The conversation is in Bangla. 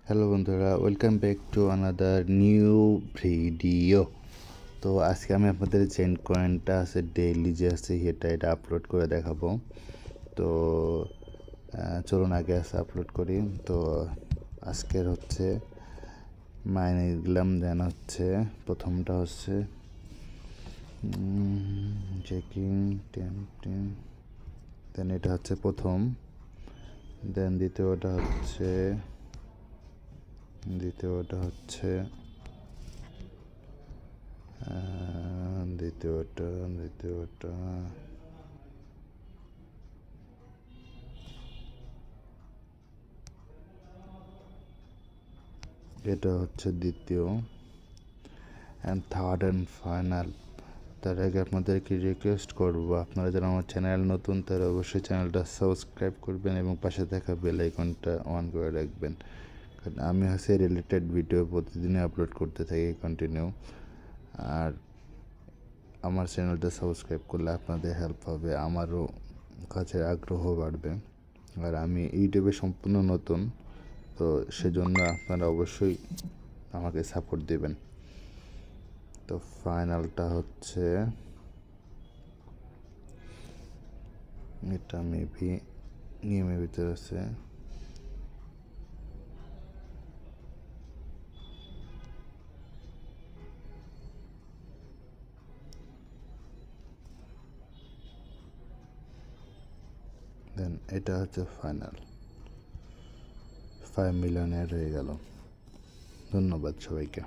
হ্যালো বন্ধুরা, welcome back to another new video. তো আজকে আমি আপনাদের চেন কয়েনটা আছে ডেইলি যে আছে এটা আপলোড করে দেখাবো। তো চলুন আগে আছে আপলোড করি। তো আজকের হচ্ছে মাইনে দিলাম, দেন হচ্ছে প্রথমটা হচ্ছে চেকিং টেম্পটিং, দেন এটা হচ্ছে প্রথম, দেন দ্বিতীয়টা হচ্ছে দ্বিতীয়টা এটা হচ্ছে দ্বিতীয়, অ্যান্ড থার্ড অ্যান্ড ফাইনাল। তার আগে আপনাদেরকে রিকোয়েস্ট করবো, আপনারা যারা আমার চ্যানেল নতুন তারা অবশ্যই চ্যানেলটা সাবস্ক্রাইব করবেন এবং পাশে থাকা বেল আইকনটা অন করে রাখবেন, কারণ আমি হচ্ছে রিলেটেড ভিডিও প্রতিদিনই আপলোড করতে থাকি কন্টিনিউ। আর আমার চ্যানেলটা সাবস্ক্রাইব করলে আপনাদের হেল্প হবে, আমারও কাছে আগ্রহ বাড়বে। আর আমি ইউটিউবে সম্পূর্ণ নতুন, তো সেজন্য আপনারা অবশ্যই আমাকে সাপোর্ট দেবেন। তো ফাইনালটা হচ্ছে এটা মেবি নিয়মের ভিতরে আছে। দেন এটা হচ্ছে ফাইনাল, 5 মিলিয়ন অ্যাড হয়ে গেল। ধন্যবাদ সবাইকে।